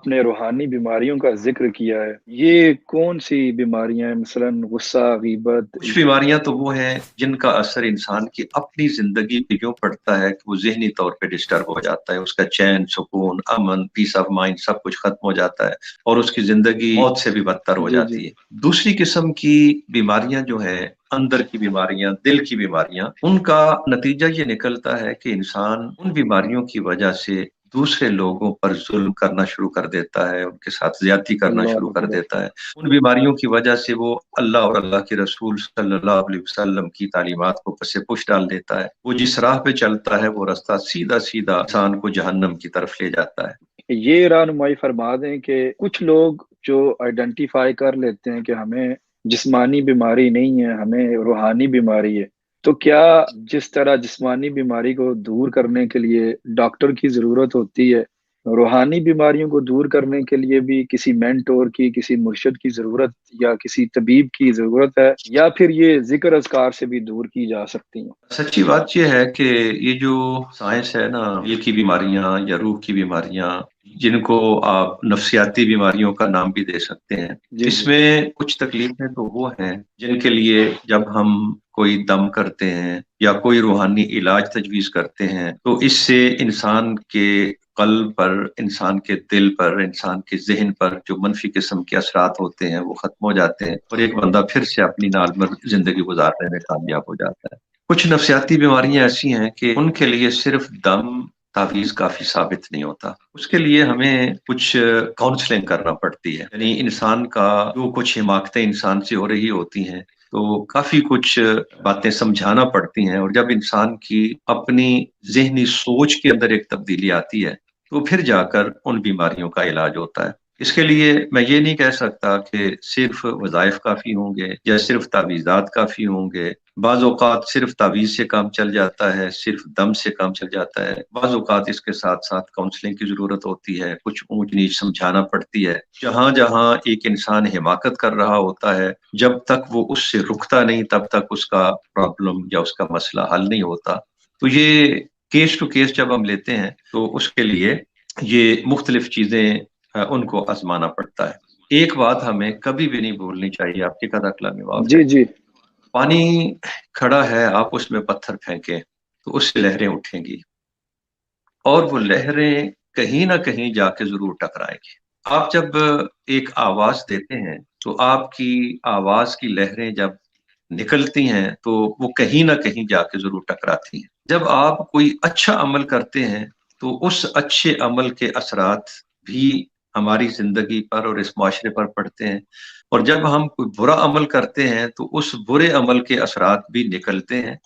आपने रूहानी बीमारियों का ज़िक्र किया है, ये कौन-सी बीमारियाँ हैं? मसलन गुस्सा, गीबत, कुछ बीमारियां तो वो हैं जिनका असर इंसान की अपनी जिंदगी पे यूं पड़ता है कि वो जहनी तौर पे डिस्टर्ब हो जाता है, उसका चैन, सुकून, अमन, पीस ऑफ माइंड सब कुछ खत्म हो जाता है और उसकी जिंदगी मौत से भी बदतर हो जी, जी। जाती है। दूसरी किस्म की बीमारियां जो है, अंदर की बीमारियां, दिल की बीमारियां, उनका नतीजा ये निकलता है कि इंसान उन बीमारियों की वजह से दूसरे लोगों पर जुल्म करना शुरू कर देता है, उनके साथ ज्यादती करना अल्लाह शुरू कर अकबर! देता है। उन बीमारियों की वजह से वो अल्लाह और अल्लाह के रसूल सल्लल्लाहु अलैहि वसल्लम की तालीमात को पसे पुश डाल देता है। वो जिस राह पे चलता है वो रास्ता सीधा सीधा इंसान को जहन्नम की तरफ ले जाता है। ये रहनुमाई फरमा दें कि कुछ लोग जो आइडेंटिफ़ाई कर लेते हैं कि हमें जिस्मानी बीमारी नहीं है, हमें रूहानी बीमारी है। तो क्या जिस तरह जिस्मानी बीमारी को दूर करने के लिए डॉक्टर की ज़रूरत होती है, रूहानी बीमारियों को दूर करने के लिए भी किसी मेंटर की, किसी मुर्शिद की ज़रूरत या किसी तबीब की ज़रूरत है, या फिर ये ज़िक्र-अज़कार से भी दूर की जा सकती हैं? सच्ची बात यह है कि ये जो साइंस है ना, दिल की बीमारियां या रूह की बीमारियां, जिनको आप नफ्सियाती बीमारियों का नाम भी दे सकते हैं, जी, जी। इसमें कुछ तकलीफें तो वो हैं जिनके लिए जब हम कोई दम करते हैं या कोई रूहानी इलाज तजवीज करते हैं तो इससे इंसान के कल्ब पर, इंसान के दिल पर, इंसान के जहन पर जो मनफी किस्म के असरात होते हैं वो खत्म हो जाते हैं और एक बंदा फिर से अपनी नॉर्मल जिंदगी गुजारने में कामयाब हो जाता है। कुछ नफ्सियाती बीमारियां ऐसी हैं कि उनके लिए सिर्फ दम, तावीज काफी साबित नहीं होता। उसके लिए हमें कुछ काउंसलिंग करना पड़ती है, यानी इंसान का जो कुछ हिमाकतें इंसान से हो रही होती हैं तो काफी कुछ बातें समझाना पड़ती हैं और जब इंसान की अपनी जहनी सोच के अंदर एक तब्दीली आती है तो फिर जाकर उन बीमारियों का इलाज होता है। इसके लिए मैं ये नहीं कह सकता कि सिर्फ वज़ाइफ काफ़ी होंगे या सिर्फ तावीज़ात काफ़ी होंगे। बाज़ औक़ात सिर्फ तावीज़ से काम चल जाता है, सिर्फ दम से काम चल जाता है। बाज़ औक़ात इसके साथ-साथ काउंसलिंग की ज़रूरत होती है, कुछ ऊँच-नीच समझाना पड़ती है। जहाँ-जहाँ एक इंसान हिमाकत कर रहा होता है, जब तक वो उससे रुकता नहीं, तब तक उसका प्रॉब्लम या उसका मसला हल नहीं होता। तो ये केस टू केस जब हम लेते हैं, तो उसके लिए ये मुख्तलिफ चीज़ें उनको आजमाना पड़ता है। एक बात हमें कभी भी नहीं भूलनी चाहिए, आपकी कदा कलामी माफ है। जी, जी। पानी खड़ा है, आप उसमें पत्थर फेंकें तो उससे लहरें उठेंगी और वो लहरें कहीं ना कहीं जाके जरूर टकराएंगी। आप जब एक आवाज देते हैं तो आपकी आवाज की लहरें जब निकलती हैं तो वो कहीं ना कहीं जाके जरूर टकराती हैं। जब आप कोई अच्छा अमल करते हैं तो उस अच्छे अमल के असरात भी हमारी जिंदगी पर और इस माशरे पर पड़ते हैं और जब हम कोई बुरा अमल करते हैं तो उस बुरे अमल के असरात भी निकलते हैं